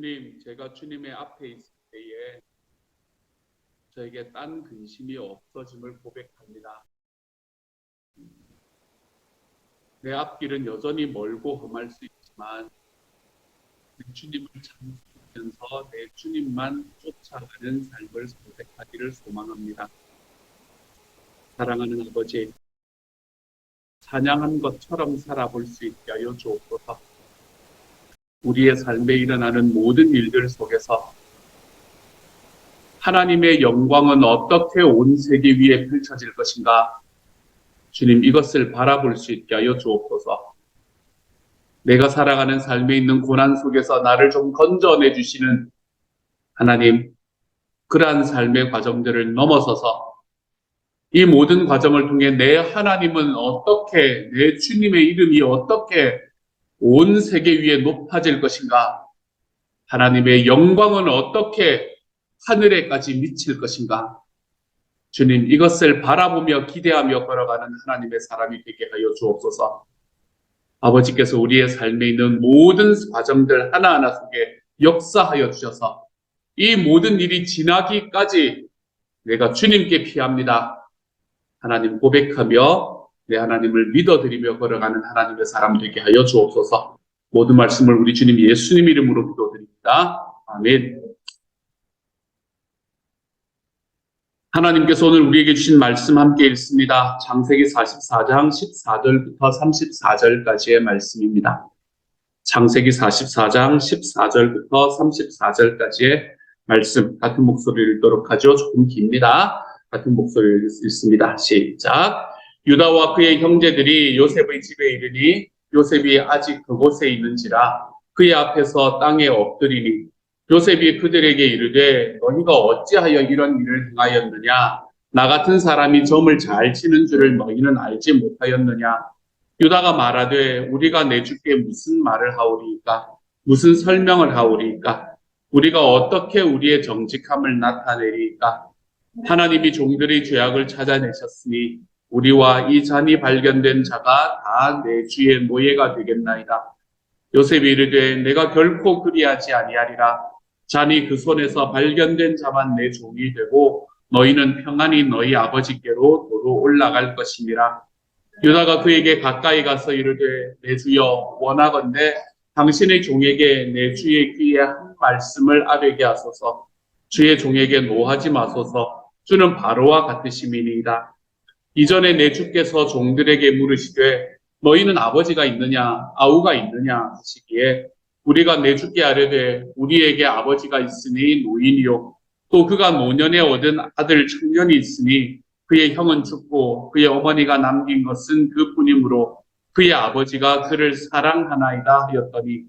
주님, 제가 주님의 앞에 있을 때에 저에게 딴 근심이 없어짐을 고백합니다. 내 앞길은 여전히 멀고 험할 수 있지만 내 주님을 참으면서 내 주님만 쫓아가는 삶을 선택하기를 소망합니다. 사랑하는 아버지, 찬양한 것처럼 살아볼 수 있게 하여 주옵소서. 우리의 삶에 일어나는 모든 일들 속에서 하나님의 영광은 어떻게 온 세계 위에 펼쳐질 것인가? 주님, 이것을 바라볼 수 있게 하여 주옵소서. 내가 살아가는 삶에 있는 고난 속에서 나를 좀 건져내 주시는 하나님, 그러한 삶의 과정들을 넘어서서 이 모든 과정을 통해 내 하나님은 어떻게, 내 주님의 이름이 어떻게 온 세계 위에 높아질 것인가? 하나님의 영광은 어떻게 하늘에까지 미칠 것인가? 주님, 이것을 바라보며 기대하며 걸어가는 하나님의 사람이 되게 하여 주옵소서. 아버지께서 우리의 삶에 있는 모든 과정들 하나하나 속에 역사하여 주셔서 이 모든 일이 지나기까지 내가 주님께 피합니다. 하나님 고백하며 내 하나님을 믿어드리며 걸어가는 하나님의 사람 되게 하여 주옵소서. 모든 말씀을 우리 주님 예수님 이름으로 기도드립니다. 아멘. 하나님께서 오늘 우리에게 주신 말씀 함께 읽습니다. 창세기 44장 14절부터 34절까지의 말씀입니다. 창세기 44장 14절부터 34절까지의 말씀, 같은 목소리를 읽도록 하죠. 조금 깁니다. 같은 목소리를 읽습니다. 시작. 유다와 그의 형제들이 요셉의 집에 이르니 요셉이 아직 그곳에 있는지라 그의 앞에서 땅에 엎드리니 요셉이 그들에게 이르되 너희가 어찌하여 이런 일을 행하였느냐? 나 같은 사람이 점을 잘 치는 줄을 너희는 알지 못하였느냐? 유다가 말하되 우리가 내 주께 무슨 말을 하오리이까? 무슨 설명을 하오리이까? 우리가 어떻게 우리의 정직함을 나타내리이까? 하나님이 종들의 죄악을 찾아내셨으니 우리와 이 잔이 발견된 자가 다 내 주의 노예가 되겠나이다. 요셉이 이르되 내가 결코 그리하지 아니하리라. 잔이 그 손에서 발견된 자만 내 종이 되고 너희는 평안히 너희 아버지께로 도로 올라갈 것이니라. 유다가 그에게 가까이 가서 이르되 내 주여 원하건대 당신의 종에게 내 주의 귀에 한 말씀을 아뢰게 하소서. 주의 종에게 노하지 마소서. 주는 바로와 같으심이니이다. 이전에 내 주께서 종들에게 물으시되 너희는 아버지가 있느냐 아우가 있느냐 하시기에 우리가 내 주께 아뢰되 우리에게 아버지가 있으니 노인이요 또 그가 노년에 얻은 아들 청년이 있으니 그의 형은 죽고 그의 어머니가 남긴 것은 그뿐이므로 그의 아버지가 그를 사랑하나이다 하였더니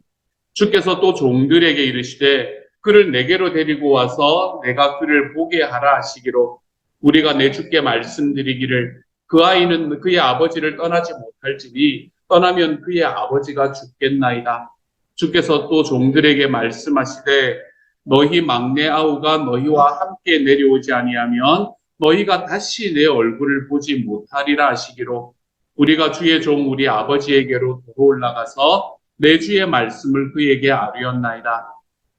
주께서 또 종들에게 이르시되 그를 내게로 데리고 와서 내가 그를 보게 하라 하시기로 우리가 내 주께 말씀드리기를 그 아이는 그의 아버지를 떠나지 못할지니 떠나면 그의 아버지가 죽겠나이다. 주께서 또 종들에게 말씀하시되 너희 막내 아우가 너희와 함께 내려오지 아니하면 너희가 다시 내 얼굴을 보지 못하리라 하시기로 우리가 주의 종 우리 아버지에게로 도로 올라가서 내 주의 말씀을 그에게 아뢰었나이다.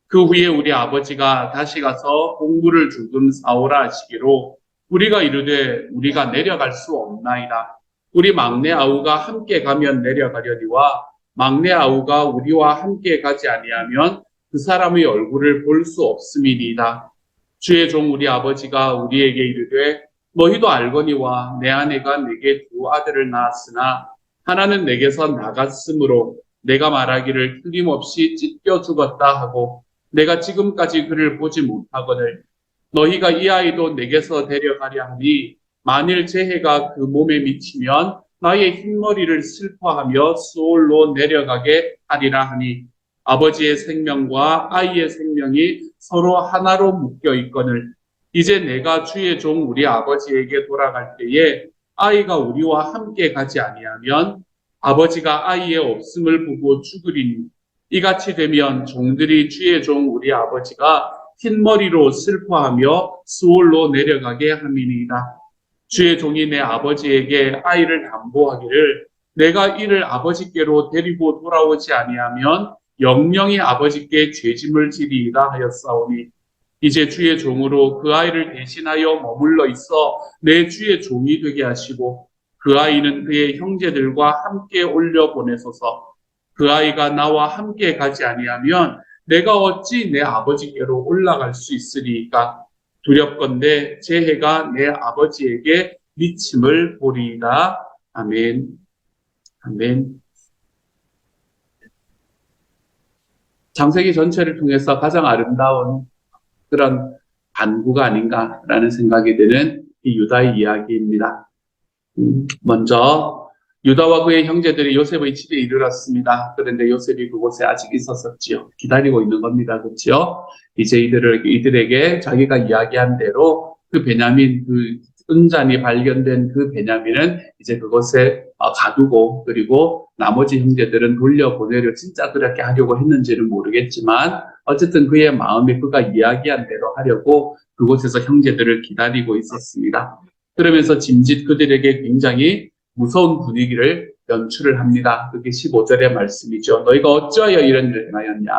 그 후에 우리 아버지가 다시 가서 곡물을 조금 사오라 하시기로 우리가 이르되 우리가 내려갈 수 없나이다. 우리 막내 아우가 함께 가면 내려가려니와 막내 아우가 우리와 함께 가지 아니하면 그 사람의 얼굴을 볼 수 없음이니이다. 주의 종 우리 아버지가 우리에게 이르되 너희도 알거니와 내 아내가 내게 두 아들을 낳았으나 하나는 내게서 나갔으므로 내가 말하기를 틀림없이 찢겨 죽었다 하고 내가 지금까지 그를 보지 못하거늘 너희가 이 아이도 내게서 데려가려 하니 만일 재해가 그 몸에 미치면 나의 흰머리를 슬퍼하며 수올로 내려가게 하리라 하니 아버지의 생명과 아이의 생명이 서로 하나로 묶여 있거늘 이제 내가 주의 종 우리 아버지에게 돌아갈 때에 아이가 우리와 함께 가지 아니하면 아버지가 아이의 없음을 보고 죽으리니 이같이 되면 종들이 주의 종 우리 아버지가 흰머리로 슬퍼하며 수올로 내려가게 함이니이다. 주의 종이 내 아버지에게 아이를 담보하기를 내가 이를 아버지께로 데리고 돌아오지 아니하면 영영이 아버지께 죄짐을 지리이다 하였사오니 이제 주의 종으로 그 아이를 대신하여 머물러 있어 내 주의 종이 되게 하시고 그 아이는 그의 형제들과 함께 올려 보내소서. 그 아이가 나와 함께 가지 아니하면 내가 어찌 내 아버지께로 올라갈 수 있으리까? 두렵건대 제 해가 내 아버지에게 미침을 보리이다. 아멘. 아멘. 창세기 전체를 통해서 가장 아름다운 그런 반구가 아닌가라는 생각이 드는 이 유다의 이야기입니다. 먼저 유다와 그의 형제들이 요셉의 집에 이르렀습니다. 그런데 요셉이 그곳에 아직 있었었지요. 기다리고 있는 겁니다. 그렇죠? 이제 이들에게 자기가 이야기한 대로 그 베냐민, 그 은잔이 발견된 그 베냐민은 이제 그곳에 가두고, 그리고 나머지 형제들은 돌려보내려 진짜 그렇게 하려고 했는지는 모르겠지만 어쨌든 그의 마음에 그가 이야기한 대로 하려고 그곳에서 형제들을 기다리고 있었습니다. 그러면서 짐짓 그들에게 굉장히 무서운 분위기를 연출을 합니다. 그게 15절의 말씀이죠. 너희가 어찌하여 이런 일을 행하였냐?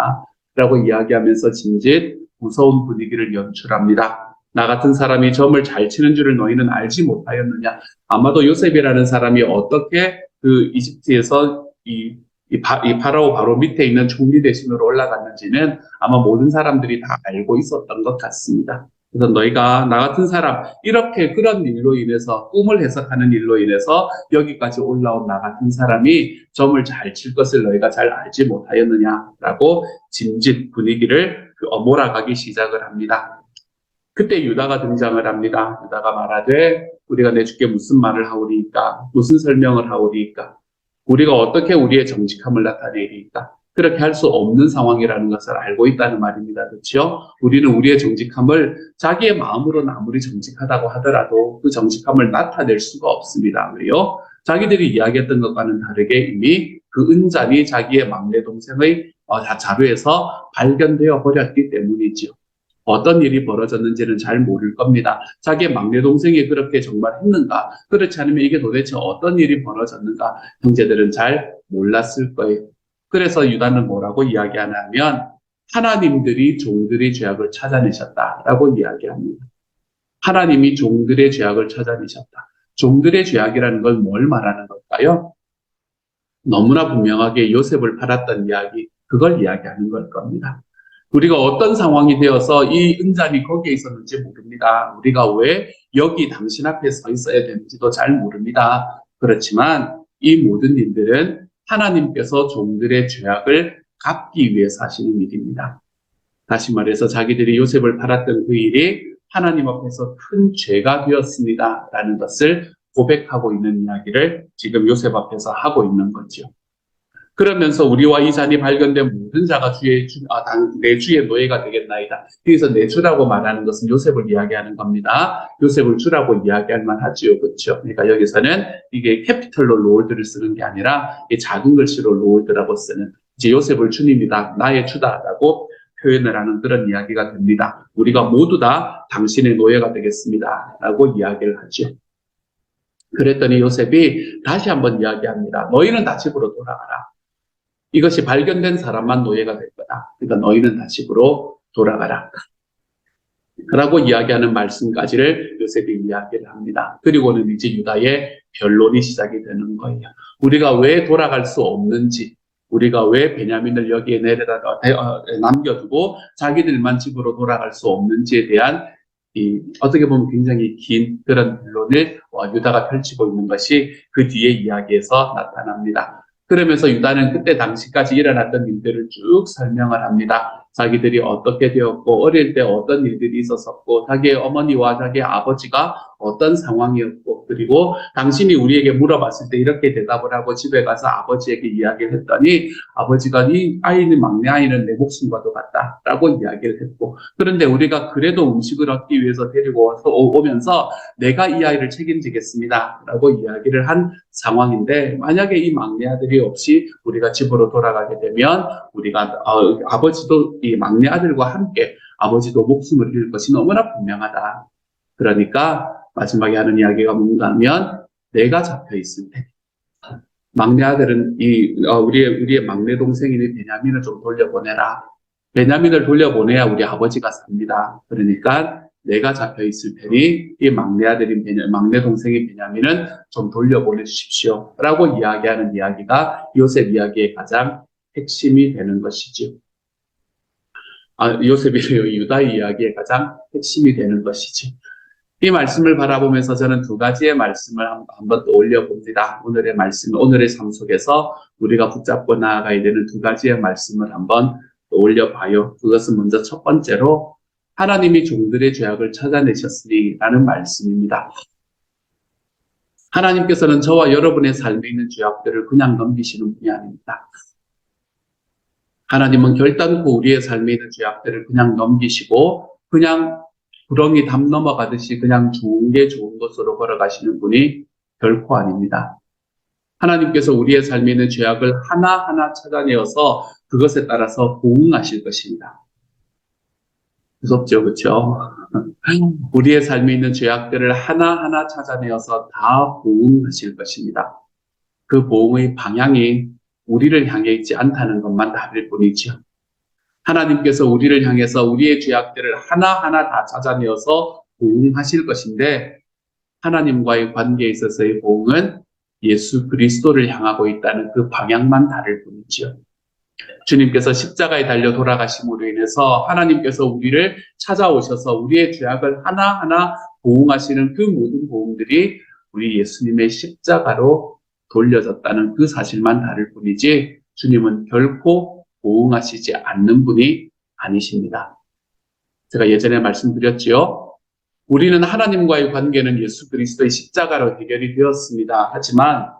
라고 이야기하면서 짐짓 무서운 분위기를 연출합니다. 나 같은 사람이 점을 잘 치는 줄을 너희는 알지 못하였느냐? 아마도 요셉이라는 사람이 어떻게 그 이집트에서 이 파라오 바로 밑에 있는 총리 대신으로 올라갔는지는 아마 모든 사람들이 다 알고 있었던 것 같습니다. 그래서 너희가 나 같은 사람, 이렇게 그런 일로 인해서, 꿈을 해석하는 일로 인해서 여기까지 올라온 나 같은 사람이 점을 잘 칠 것을 너희가 잘 알지 못하였느냐라고 짐짓 분위기를 몰아가기 시작을 합니다. 그때 유다가 등장을 합니다. 유다가 말하되 우리가 내 주께 무슨 말을 하오리이까? 무슨 설명을 하오리이까? 우리가 어떻게 우리의 정직함을 나타내리이까? 그렇게 할 수 없는 상황이라는 것을 알고 있다는 말입니다. 그렇죠? 우리는 우리의 정직함을 자기의 마음으로는 아무리 정직하다고 하더라도 그 정직함을 나타낼 수가 없습니다. 왜요? 자기들이 이야기했던 것과는 다르게 이미 그 은잔이 자기의 막내 동생의 자루에서 발견되어 버렸기 때문이지요. 어떤 일이 벌어졌는지는 잘 모를 겁니다. 자기의 막내 동생이 그렇게 정말 했는가? 그렇지 않으면 이게 도대체 어떤 일이 벌어졌는가? 형제들은 잘 몰랐을 거예요. 그래서 유다는 뭐라고 이야기하냐면 하나님들이 종들의 죄악을 찾아내셨다라고 이야기합니다. 하나님이 종들의 죄악을 찾아내셨다. 종들의 죄악이라는 건 뭘 말하는 걸까요? 너무나 분명하게 요셉을 팔았던 이야기, 그걸 이야기하는 걸 겁니다. 우리가 어떤 상황이 되어서 이 은잔이 거기에 있었는지 모릅니다. 우리가 왜 여기 당신 앞에 서 있어야 되는지도 잘 모릅니다. 그렇지만 이 모든 일들은 하나님께서 종들의 죄악을 갚기 위해서 하시는 일입니다. 다시 말해서 자기들이 요셉을 팔았던 그 일이 하나님 앞에서 큰 죄가 되었습니다. 라는 것을 고백하고 있는 이야기를 지금 요셉 앞에서 하고 있는 거죠. 그러면서 우리와 이 잔이 발견된 모든 자가 내 주의 노예가 되겠나이다. 여기서 내 주라고 말하는 것은 요셉을 이야기하는 겁니다. 요셉을 주라고 이야기할 만하지요. 그렇죠? 그러니까 여기서는 이게 캐피털로 롤드를 쓰는 게 아니라 작은 글씨로 롤드라고 쓰는 이제 요셉을 주님이다. 나의 주다라고 표현을 하는 그런 이야기가 됩니다. 우리가 모두 다 당신의 노예가 되겠습니다. 라고 이야기를 하죠. 그랬더니 요셉이 다시 한번 이야기합니다. 너희는 다 집으로 돌아가라. 이것이 발견된 사람만 노예가 될 거다. 그러니까 너희는 다 집으로 돌아가라. 라고 이야기하는 말씀까지를 요셉이 이야기를 합니다. 그리고는 이제 유다의 변론이 시작이 되는 거예요. 우리가 왜 돌아갈 수 없는지, 우리가 왜 베냐민을 여기에 남겨두고 자기들만 집으로 돌아갈 수 없는지에 대한 어떻게 보면 굉장히 긴 그런 변론을 유다가 펼치고 있는 것이 그 뒤에 이야기에서 나타납니다. 그러면서 유다는 그때 당시까지 일어났던 일들을 쭉 설명을 합니다. 자기들이 어떻게 되었고 어릴 때 어떤 일들이 있었었고 자기의 어머니와 자기의 아버지가 어떤 상황이었고 그리고 당신이 우리에게 물어봤을 때 이렇게 대답을 하고 집에 가서 아버지에게 이야기를 했더니 아버지가 이 아이는 막내 아이는 내 목숨과도 같다라고 이야기를 했고 그런데 우리가 그래도 음식을 얻기 위해서 데리고 오면서 내가 이 아이를 책임지겠습니다 라고 이야기를 한 상황인데 만약에 이 막내 아들이 없이 우리가 집으로 돌아가게 되면 우리가 아버지도 이 막내 아들과 함께 아버지도 목숨을 잃을 것이 너무나 분명하다. 그러니까 마지막에 하는 이야기가 뭔가 하면 내가 잡혀 있을 때 막내 아들은 우리의 막내 동생인 베냐민을 좀 돌려보내라. 베냐민을 돌려보내야 우리 아버지가 삽니다. 그러니까 내가 잡혀 있을 테니 이 막내 동생인 베냐민은 좀 돌려보내 주십시오. 라고 이야기하는 이야기가 요셉 이야기의 가장 핵심이 되는 것이지요. 요셉의 유다 이야기의 가장 핵심이 되는 것이지. 이 말씀을 바라보면서 저는 두 가지의 말씀을 한번 떠올려 봅니다. 오늘의 삶 속에서 우리가 붙잡고 나아가야 되는 두 가지의 말씀을 한번 떠올려 봐요. 그것은 먼저 첫 번째로 하나님이 종들의 죄악을 찾아내셨으니 라는 말씀입니다. 하나님께서는 저와 여러분의 삶에 있는 죄악들을 그냥 넘기시는 분이 아닙니다. 하나님은 결단코 우리의 삶에 있는 죄악들을 그냥 넘기시고 그냥 구렁이 담 넘어가듯이 그냥 좋은 게 좋은 것으로 걸어가시는 분이 결코 아닙니다. 하나님께서 우리의 삶에 있는 죄악을 하나하나 찾아내어서 그것에 따라서 보응하실 것입니다. 무섭죠, 그렇죠? 우리의 삶에 있는 죄악들을 하나하나 찾아내어서 다 보응하실 것입니다. 그 보응의 방향이 우리를 향해 있지 않다는 것만 다를 뿐이죠. 하나님께서 우리를 향해서 우리의 죄악들을 하나하나 다 찾아내어서 보응하실 것인데 하나님과의 관계에 있어서의 보응은 예수 그리스도를 향하고 있다는 그 방향만 다를 뿐이지요. 주님께서 십자가에 달려 돌아가심으로 인해서 하나님께서 우리를 찾아오셔서 우리의 죄악을 하나하나 보응하시는 그 모든 보응들이 우리 예수님의 십자가로 돌려졌다는 그 사실만 다를 뿐이지 주님은 결코 보응하시지 않는 분이 아니십니다. 제가 예전에 말씀드렸지요. 우리는 하나님과의 관계는 예수 그리스도의 십자가로 해결이 되었습니다. 하지만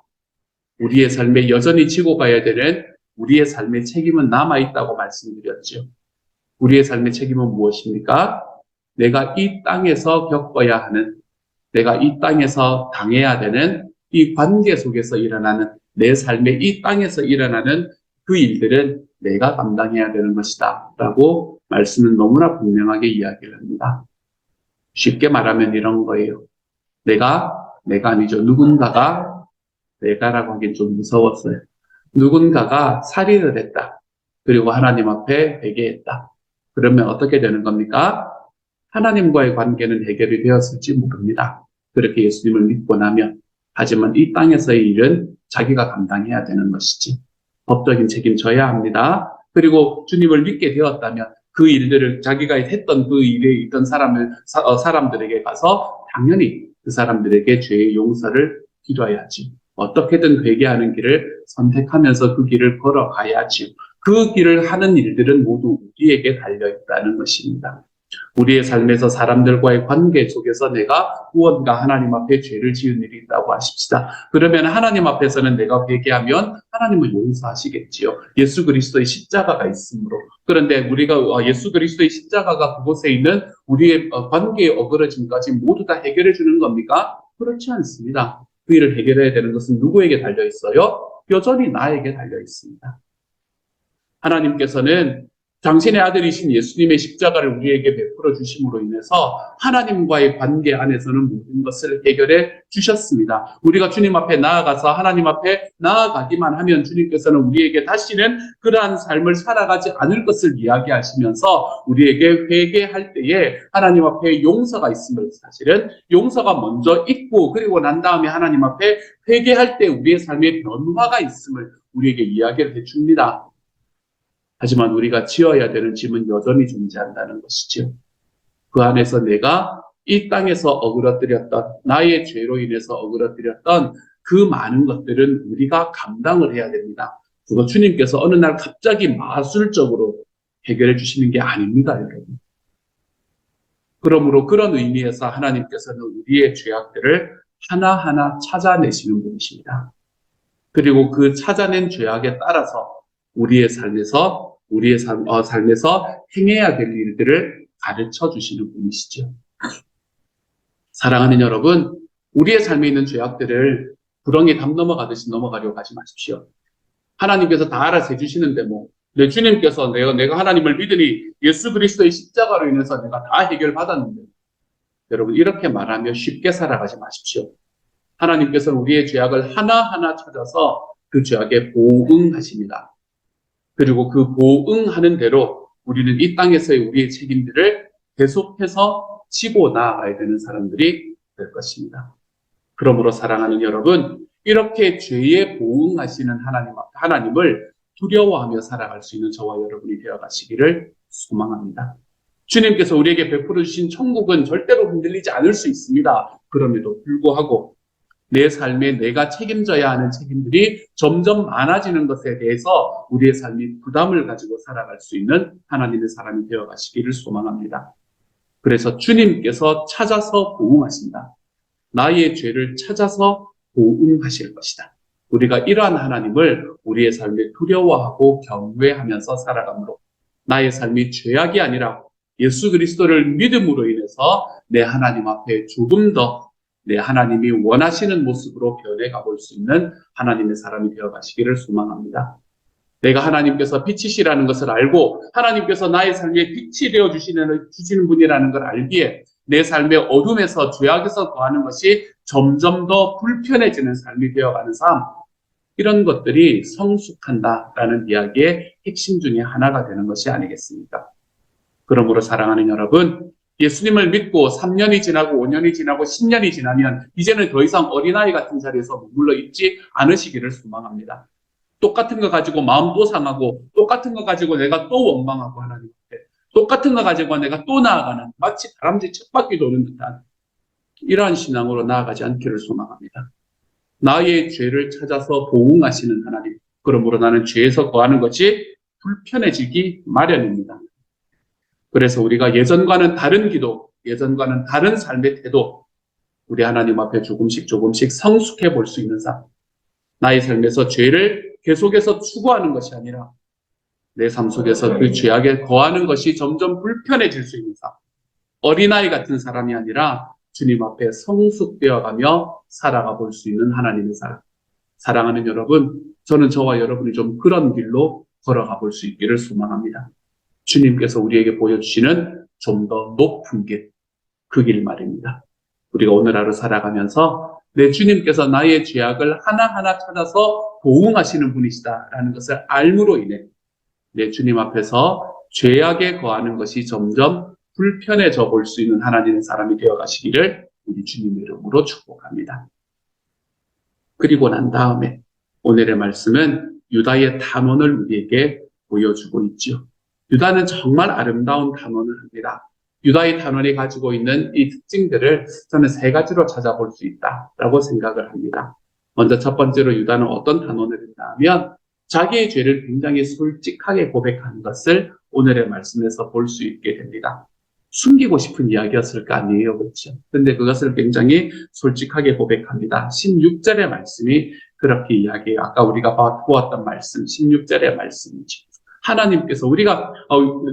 우리의 삶에 여전히 지고 가야 되는 우리의 삶의 책임은 남아있다고 말씀드렸죠. 우리의 삶의 책임은 무엇입니까? 내가 이 땅에서 겪어야 하는, 내가 이 땅에서 당해야 되는 이 관계 속에서 일어나는, 내 삶의 이 땅에서 일어나는 그 일들은 내가 감당해야 되는 것이다. 라고 말씀은 너무나 분명하게 이야기를 합니다. 쉽게 말하면 이런 거예요. 내가 아니죠. 내가라고 하긴 좀 무서웠어요. 누군가가 살인을 했다. 그리고 하나님 앞에 회개했다. 그러면 어떻게 되는 겁니까? 하나님과의 관계는 해결이 되었을지 모릅니다. 그렇게 예수님을 믿고 나면. 하지만 이 땅에서의 일은 자기가 감당해야 되는 것이지. 법적인 책임 져야 합니다. 그리고 주님을 믿게 되었다면 그 일들을 자기가 했던 그 일에 있던 사람들에게 가서 당연히 그 사람들에게 죄의 용서를 기도해야지. 어떻게든 회개하는 길을 선택하면서 그 길을 걸어가야지. 그 길을 하는 일들은 모두 우리에게 달려있다는 것입니다. 우리의 삶에서 사람들과의 관계 속에서 내가 무언가 하나님 앞에 죄를 지은 일이 있다고 하십시다. 그러면 하나님 앞에서는 내가 회개하면 하나님은 용서하시겠지요. 예수 그리스도의 십자가가 있으므로. 그런데 우리가 예수 그리스도의 십자가가 그곳에 있는 우리의 관계의 어그러짐까지 모두 다 해결해 주는 겁니까? 그렇지 않습니다. 그 일을 해결해야 되는 것은 누구에게 달려 있어요? 여전히 나에게 달려 있습니다. 하나님께서는 당신의 아들이신 예수님의 십자가를 우리에게 베풀어 주심으로 인해서 하나님과의 관계 안에서는 모든 것을 해결해 주셨습니다. 우리가 주님 앞에 나아가서 하나님 앞에 나아가기만 하면 주님께서는 우리에게 다시는 그러한 삶을 살아가지 않을 것을 이야기하시면서 우리에게 회개할 때에 하나님 앞에 용서가 있음을 사실은 용서가 먼저 있고 그리고 난 다음에 하나님 앞에 회개할 때 우리의 삶에 변화가 있음을 우리에게 이야기를 해줍니다. 하지만 우리가 지어야 되는 짐은 여전히 존재한다는 것이죠. 그 안에서 내가 이 땅에서 어그러뜨렸던 나의 죄로 인해서 어그러뜨렸던 그 많은 것들은 우리가 감당을 해야 됩니다. 그거 주님께서 어느 날 갑자기 마술적으로 해결해 주시는 게 아닙니다, 여러분. 그러므로 그런 의미에서 하나님께서는 우리의 죄악들을 하나하나 찾아내시는 분이십니다. 그리고 그 찾아낸 죄악에 따라서 우리의 삶에서 행해야 될 일들을 가르쳐 주시는 분이시죠. 사랑하는 여러분, 우리의 삶에 있는 죄악들을 구렁이 담 넘어가듯이 넘어가려고 하지 마십시오. 하나님께서 다 알아서 해주시는데 내 주님께서 내가 하나님을 믿으니 예수 그리스도의 십자가로 인해서 내가 다 해결받았는데 여러분 이렇게 말하며 쉽게 살아가지 마십시오. 하나님께서는 우리의 죄악을 하나하나 찾아서 그 죄악에 보응하십니다. 그리고 그 보응하는 대로 우리는 이 땅에서의 우리의 책임들을 계속해서 지고 나아가야 되는 사람들이 될 것입니다. 그러므로 사랑하는 여러분, 이렇게 죄에 보응하시는 하나님을 두려워하며 살아갈 수 있는 저와 여러분이 되어가시기를 소망합니다. 주님께서 우리에게 베풀어 주신 천국은 절대로 흔들리지 않을 수 있습니다. 그럼에도 불구하고 내 삶에 내가 책임져야 하는 책임들이 점점 많아지는 것에 대해서 우리의 삶이 부담을 가지고 살아갈 수 있는 하나님의 사람이 되어가시기를 소망합니다. 그래서 주님께서 찾아서 보응하신다. 나의 죄를 찾아서 보응하실 것이다. 우리가 이러한 하나님을 우리의 삶에 두려워하고 경외하면서 살아가므로 나의 삶이 죄악이 아니라 예수 그리스도를 믿음으로 인해서 내 하나님 앞에 조금 더 내 하나님이 원하시는 모습으로 변해가 볼 수 있는 하나님의 사람이 되어가시기를 소망합니다. 내가 하나님께서 빛이시라는 것을 알고 하나님께서 나의 삶에 빛이 되어주시는 분이라는 걸 알기에 내 삶의 어둠에서 죄악에서 거하는 것이 점점 더 불편해지는 삶이 되어가는 삶, 이런 것들이 성숙한다라는 이야기의 핵심 중에 하나가 되는 것이 아니겠습니까? 그러므로 사랑하는 여러분, 예수님을 믿고 3년이 지나고 5년이 지나고 10년이 지나면 이제는 더 이상 어린아이 같은 자리에서 머물러 있지 않으시기를 소망합니다. 똑같은 거 가지고 마음 또 상하고 똑같은 거 가지고 내가 또 원망하고 하나님 앞에 똑같은 거 가지고 내가 또 나아가는 마치 다람쥐 쳇바퀴 도는 듯한 이러한 신앙으로 나아가지 않기를 소망합니다. 나의 죄를 찾아서 보응하시는 하나님, 그러므로 나는 죄에서 거하는 것이 불편해지기 마련입니다. 그래서 우리가 예전과는 다른 기도, 예전과는 다른 삶의 태도, 우리 하나님 앞에 조금씩 성숙해 볼 수 있는 삶, 나의 삶에서 죄를 계속해서 추구하는 것이 아니라 내 삶 속에서 그 죄악에 거하는 것이 점점 불편해질 수 있는 삶, 어린아이 같은 사람이 아니라 주님 앞에 성숙되어가며 살아가 볼 수 있는 하나님의 사람. 사랑하는 여러분, 저는 저와 여러분이 좀 그런 길로 걸어가 볼 수 있기를 소망합니다. 주님께서 우리에게 보여주시는 좀 더 높은 길, 그 길 말입니다. 우리가 오늘 하루 살아가면서 내 주님께서 나의 죄악을 하나하나 찾아서 보응하시는 분이시다라는 것을 알므로 인해 내 주님 앞에서 죄악에 거하는 것이 점점 불편해져 볼 수 있는 하나님의 사람이 되어가시기를 우리 주님의 이름으로 축복합니다. 그리고 난 다음에 오늘의 말씀은 유다의 단원을 우리에게 보여주고 있죠. 유다는 정말 아름다운 단원을 합니다. 유다의 단원이 가지고 있는 이 특징들을 저는 세 가지로 찾아볼 수 있다라고 생각을 합니다. 먼저 첫 번째로 유다는 어떤 단원을 했나 하면 자기의 죄를 굉장히 솔직하게 고백하는 것을 오늘의 말씀에서 볼 수 있게 됩니다. 숨기고 싶은 이야기였을 거 아니에요, 그렇죠? 근데 그것을 굉장히 솔직하게 고백합니다. 16절의 말씀이 그렇게 이야기해요. 아까 우리가 보았던 말씀, 16절의 말씀이죠. 하나님께서 우리가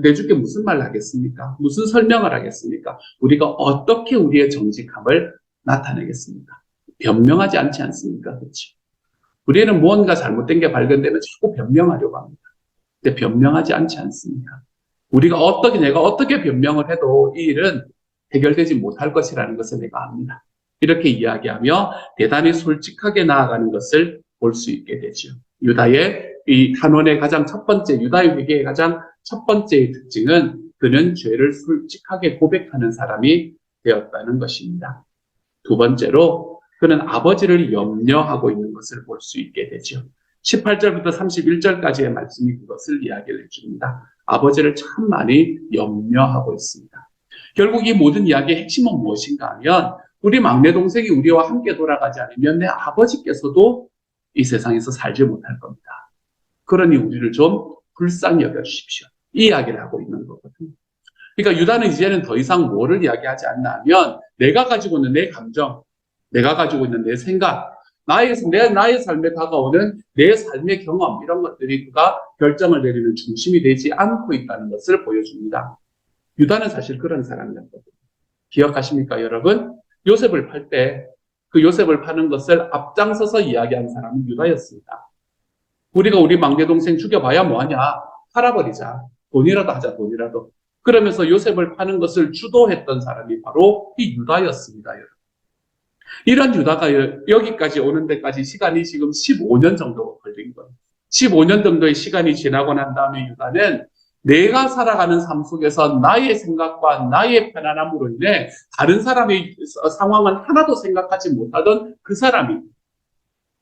내주께 무슨 말 하겠습니까? 무슨 설명을 하겠습니까? 우리가 어떻게 우리의 정직함을 나타내겠습니까? 변명하지 않지 않습니까? 그렇죠? 우리는 무언가 잘못된 게 발견되면 자꾸 변명하려고 합니다. 근데 변명하지 않지 않습니까? 내가 어떻게 변명을 해도 이 일은 해결되지 못할 것이라는 것을 내가 압니다. 이렇게 이야기하며 대단히 솔직하게 나아가는 것을 볼 수 있게 되죠. 유다의 이 단원의 가장 첫 번째, 유다의 회개의 가장 첫 번째의 특징은 그는 죄를 솔직하게 고백하는 사람이 되었다는 것입니다. 두 번째로 그는 아버지를 염려하고 있는 것을 볼 수 있게 되죠. 18절부터 31절까지의 말씀이 그것을 이야기를 해줍니다. 아버지를 참 많이 염려하고 있습니다. 결국 이 모든 이야기의 핵심은 무엇인가 하면 우리 막내 동생이 우리와 함께 돌아가지 않으면 내 아버지께서도 이 세상에서 살지 못할 겁니다. 그러니 우리를 좀 불쌍히 여겨주십시오. 이 이야기를 하고 있는 거거든요. 그러니까 유다는 이제는 더 이상 뭐를 이야기하지 않나 하면 내가 가지고 있는 내 감정, 내가 가지고 있는 내 생각, 나의 삶에 다가오는 내 삶의 경험, 이런 것들이 그가 결정을 내리는 중심이 되지 않고 있다는 것을 보여줍니다. 유다는 사실 그런 사람이었거든요. 기억하십니까, 여러분? 요셉을 팔 때 그 요셉을 파는 것을 앞장서서 이야기한 사람은 유다였습니다. 우리가 우리 막내 동생 죽여봐야 뭐하냐? 팔아버리자. 돈이라도 하자, 돈이라도. 그러면서 요셉을 파는 것을 주도했던 사람이 바로 이 유다였습니다, 여러분. 이런 유다가 여기까지 오는 데까지 시간이 지금 15년 정도 걸린 거예요. 15년 정도의 시간이 지나고 난 다음에 유다는 내가 살아가는 삶 속에서 나의 생각과 나의 편안함으로 인해 다른 사람의 상황은 하나도 생각하지 못하던 그 사람이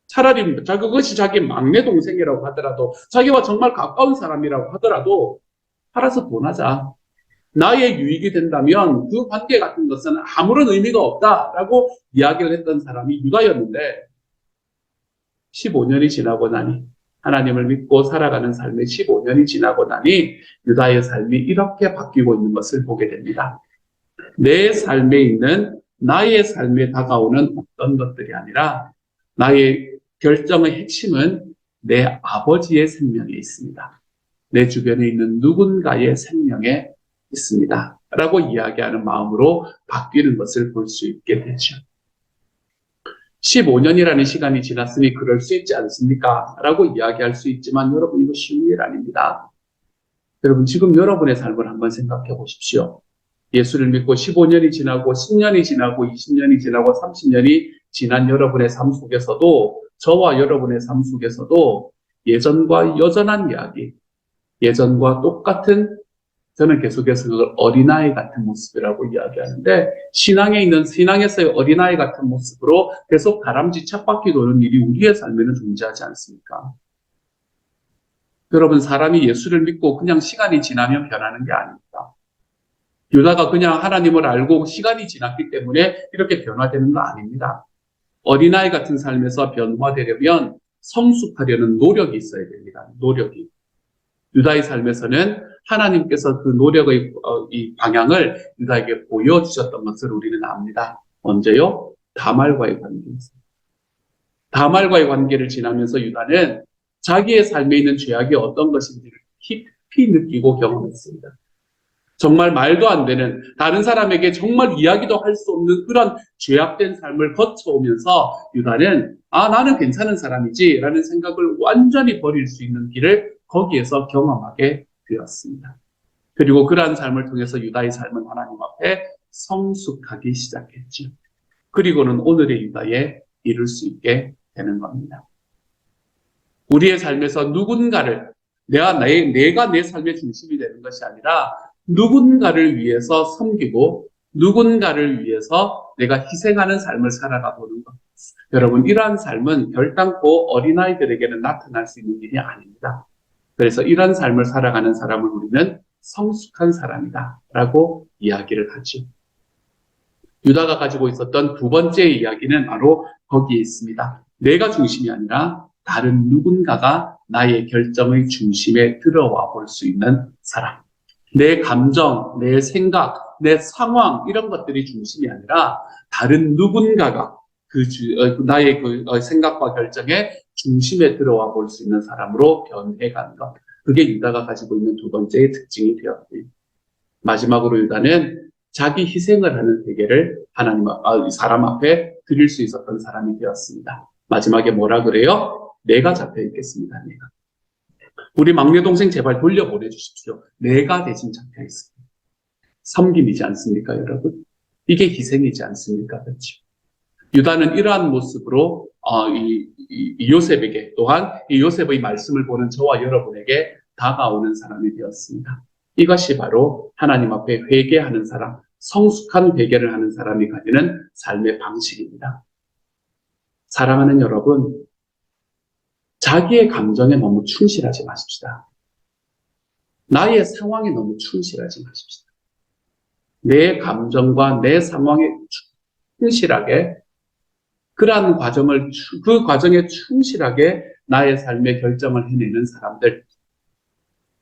차라리 그것이 자기 막내 동생이라고 하더라도 자기와 정말 가까운 사람이라고 하더라도 팔아서 돈하자. 나의 유익이 된다면 그 관계 같은 것은 아무런 의미가 없다라고 이야기를 했던 사람이 유다였는데 15년이 지나고 나니 하나님을 믿고 살아가는 삶의 15년이 지나고 나니 유다의 삶이 이렇게 바뀌고 있는 것을 보게 됩니다. 내 삶에 있는 나의 삶에 다가오는 어떤 것들이 아니라 나의 결정의 핵심은 내 아버지의 생명에 있습니다. 내 주변에 있는 누군가의 생명에 있습니다. 라고 이야기하는 마음으로 바뀌는 것을 볼 수 있게 되죠. 15년이라는 시간이 지났으니 그럴 수 있지 않습니까? 라고 이야기할 수 있지만 여러분 이거 쉬운 일 아닙니다. 여러분 지금 여러분의 삶을 한번 생각해 보십시오. 예수를 믿고 15년이 지나고 10년이 지나고 20년이 지나고 30년이 지난 여러분의 삶 속에서도 저와 여러분의 삶 속에서도 예전과 여전한 이야기, 예전과 똑같은 저는 계속해서 그걸 어린아이 같은 모습이라고 이야기하는데 신앙에서의 어린아이 같은 모습으로 계속 다람쥐 쳇바퀴 도는 일이 우리의 삶에는 존재하지 않습니까? 여러분 사람이 예수를 믿고 그냥 시간이 지나면 변하는 게 아닙니다. 유다가 그냥 하나님을 알고 시간이 지났기 때문에 이렇게 변화되는 거 아닙니다. 어린아이 같은 삶에서 변화되려면 성숙하려는 노력이 있어야 됩니다. 노력이. 유다의 삶에서는 하나님께서 그 노력의 이 방향을 유다에게 보여주셨던 것을 우리는 압니다. 언제요? 다말과의 관계에서. 다말과의 관계를 지나면서 유다는 자기의 삶에 있는 죄악이 어떤 것인지를 깊이 느끼고 경험했습니다. 정말 말도 안 되는 다른 사람에게 정말 이야기도 할 수 없는 그런 죄악된 삶을 거쳐오면서 유다는 나는 괜찮은 사람이지 라는 생각을 완전히 버릴 수 있는 길을 거기에서 경험하게 되었습니다. 그리고 그러한 삶을 통해서 유다의 삶은 하나님 앞에 성숙하기 시작했죠. 그리고는 오늘의 유다에 이룰 수 있게 되는 겁니다. 우리의 삶에서 누군가를 내가 내 삶의 중심이 되는 것이 아니라 누군가를 위해서 섬기고 누군가를 위해서 내가 희생하는 삶을 살아가 보는 것. 여러분 이러한 삶은 결단코 어린아이들에게는 나타날 수 있는 일이 아닙니다. 그래서 이런 삶을 살아가는 사람을 우리는 성숙한 사람이다 라고 이야기를 하죠. 유다가 가지고 있었던 두 번째 이야기는 바로 거기에 있습니다. 내가 중심이 아니라 다른 누군가가 나의 결정의 중심에 들어와 볼 수 있는 사람. 내 감정, 내 생각, 내 상황 이런 것들이 중심이 아니라 다른 누군가가 나의 생각과 결정에 중심에 들어와 볼 수 있는 사람으로 변해가는 것. 그게 유다가 가지고 있는 두 번째의 특징이 되었고요. 마지막으로 유다는 자기 희생을 하는 세계를 사람 앞에 드릴 수 있었던 사람이 되었습니다. 마지막에 뭐라 그래요? 내가 잡혀 있겠습니다. 내가. 우리 막내 동생 제발 돌려보내주십시오. 내가 대신 잡혀 있습니다. 섬김이지 않습니까, 여러분? 이게 희생이지 않습니까? 그렇죠? 유다는 이러한 모습으로 이 요셉에게 또한 이 요셉의 말씀을 보는 저와 여러분에게 다가오는 사람이 되었습니다. 이것이 바로 하나님 앞에 회개하는 사람, 성숙한 회개를 하는 사람이 가지는 삶의 방식입니다. 사랑하는 여러분, 자기의 감정에 너무 충실하지 마십시다. 나의 상황에 너무 충실하지 마십시다. 내 감정과 내 상황에 충실하게 그러한 그 과정에 충실하게 나의 삶의 결정을 해내는 사람들,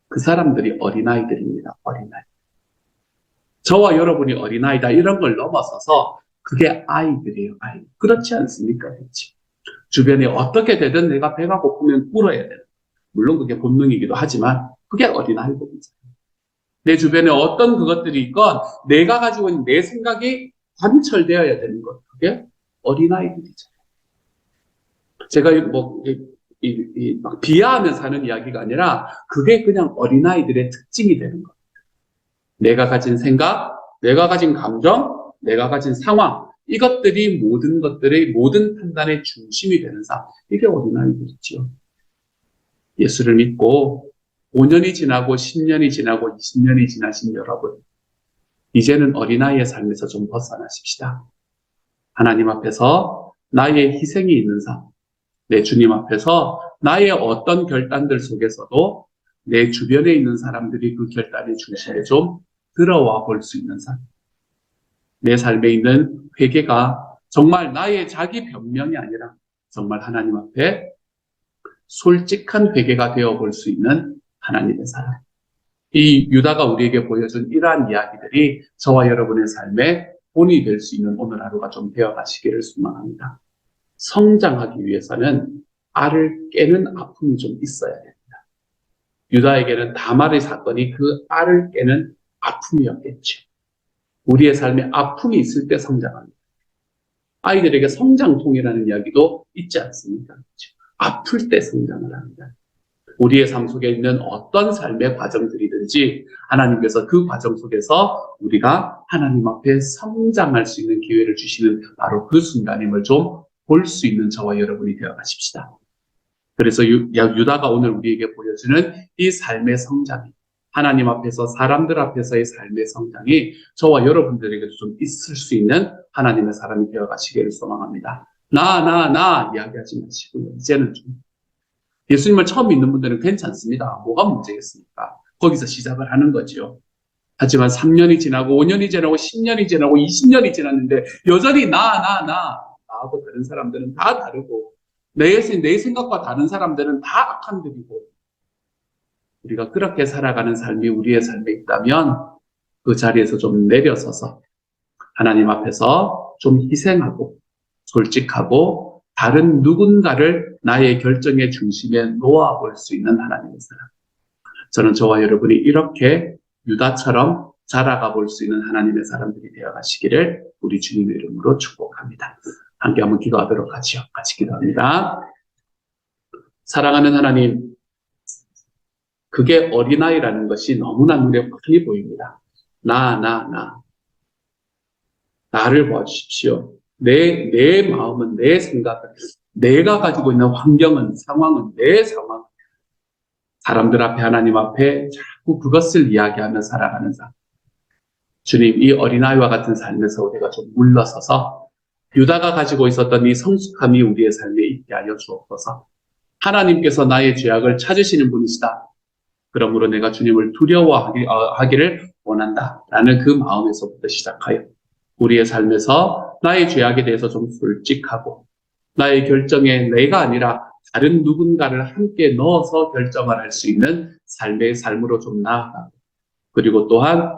그 사람들이 어린아이들입니다. 어린아이. 저와 여러분이 어린아이다 이런 걸 넘어서서 그게 아이들이에요. 아이. 그렇지 않습니까? 그렇지. 주변에 어떻게 되든 내가 배가 고프면 울어야 돼요. 물론 그게 본능이기도 하지만 그게 어린아이들이죠. 내 주변에 어떤 그것들이 있건 내가 가지고 있는 내 생각이 관철되어야 되는 것. 그게 어린아이들이죠. 제가 막 비하하면서 하는 이야기가 아니라 그게 그냥 어린아이들의 특징이 되는 거예요. 내가 가진 생각, 내가 가진 감정, 내가 가진 상황, 이것들이 모든 것들의 모든 판단의 중심이 되는 삶. 이게 어린아이들이지요. 예수를 믿고 5년이 지나고 10년이 지나고 20년이 지나신 여러분, 이제는 어린아이의 삶에서 좀 벗어나십시다. 하나님 앞에서 나의 희생이 있는 삶, 내 주님 앞에서 나의 어떤 결단들 속에서도 내 주변에 있는 사람들이 그 결단의 중심에 좀 들어와 볼 수 있는 삶. 내 삶에 있는 회개가 정말 나의 자기 변명이 아니라 정말 하나님 앞에 솔직한 회개가 되어 볼 수 있는 하나님의 사랑. 이 유다가 우리에게 보여준 이러한 이야기들이 저와 여러분의 삶에 본이 될 수 있는 오늘 하루가 좀 되어가시기를 소망합니다. 성장하기 위해서는 알을 깨는 아픔이 좀 있어야 됩니다. 유다에게는 다말의 사건이 그 알을 깨는 아픔이었겠죠. 우리의 삶에 아픔이 있을 때 성장합니다. 아이들에게 성장통이라는 이야기도 있지 않습니까? 아플 때 성장을 합니다. 우리의 삶 속에 있는 어떤 삶의 과정들이든지 하나님께서 그 과정 속에서 우리가 하나님 앞에 성장할 수 있는 기회를 주시는 바로 그 순간임을 좀 볼 수 있는 저와 여러분이 되어 가십시다. 그래서 유다가 오늘 우리에게 보여주는 이 삶의 성장이, 하나님 앞에서 사람들 앞에서의 삶의 성장이 저와 여러분들에게도 좀 있을 수 있는 하나님의 사람이 되어 가시기를 소망합니다. 나 이야기하지 마시고요. 이제는 좀 예수님을 처음 믿는 분들은 괜찮습니다. 뭐가 문제겠습니까? 거기서 시작을 하는 거죠. 하지만 3년이 지나고 5년이 지나고 10년이 지나고 20년이 지났는데 여전히 나하고 다른 사람들은 다 다르고 내 생각과 다른 사람들은 다 악한들이고 우리가 그렇게 살아가는 삶이 우리의 삶에 있다면 그 자리에서 좀 내려서서 하나님 앞에서 좀 희생하고 솔직하고 다른 누군가를 나의 결정의 중심에 놓아볼 수 있는 하나님의 사랑. 저는 저와 여러분이 이렇게 유다처럼 자라가 볼 수 있는 하나님의 사람들이 되어가시기를 우리 주님의 이름으로 축복합니다. 함께 한번 기도하도록 하죠. 같이 기도합니다. 사랑하는 하나님, 그게 어린아이라는 것이 너무나 눈에 뻔히 보입니다. 나를 봐주십시오. 내 마음은, 내 생각은, 내가 가지고 있는 환경은, 상황은 내 상황. 사람들 앞에, 하나님 앞에 자꾸 그것을 이야기하며 살아가는 삶. 주님, 이 어린아이와 같은 삶에서 우리가 좀 물러서서 유다가 가지고 있었던 이 성숙함이 우리의 삶에 있게 하여 주옵소서. 하나님께서 나의 죄악을 찾으시는 분이시다. 그러므로 내가 주님을 두려워하기를 원한다라는 그 마음에서부터 시작하여 우리의 삶에서 나의 죄악에 대해서 좀 솔직하고 나의 결정에 내가 아니라 다른 누군가를 함께 넣어서 결정을 할 수 있는 삶의 삶으로 좀 나아가고, 그리고 또한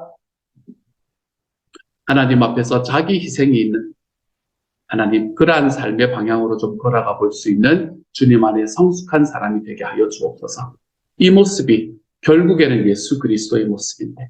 하나님 앞에서 자기 희생이 있는 하나님, 그러한 삶의 방향으로 좀 걸어가 볼 수 있는 주님 안에 성숙한 사람이 되게 하여 주옵소서. 이 모습이 결국에는 예수 그리스도의 모습인데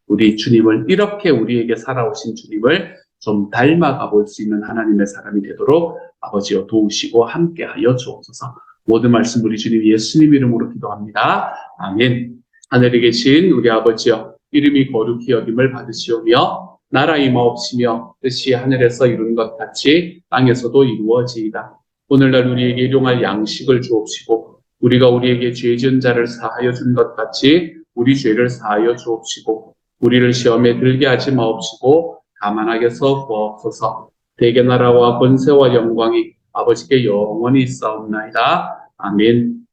우리 주님을, 이렇게 우리에게 살아오신 주님을 좀 닮아가 볼 수 있는 하나님의 사람이 되도록 아버지여 도우시고 함께 하여 주옵소서. 모든 말씀 우리 주님 예수님 이름으로 기도합니다. 아멘. 하늘에 계신 우리 아버지여, 이름이 거룩히 여김을 받으시오며 나라 임하옵시며 뜻이 하늘에서 이룬 것 같이 땅에서도 이루어지이다. 오늘날 우리에게 일용할 양식을 주옵시고 우리가 우리에게 죄 지은 자를 사하여 준 것 같이 우리 죄를 사하여 주옵시고 우리를 시험에 들게 하지 마옵시고 다만 악에서 구하옵소서. 대개 나라와 권세와 영광이 아버지께 영원히 있사옵나이다. 아멘.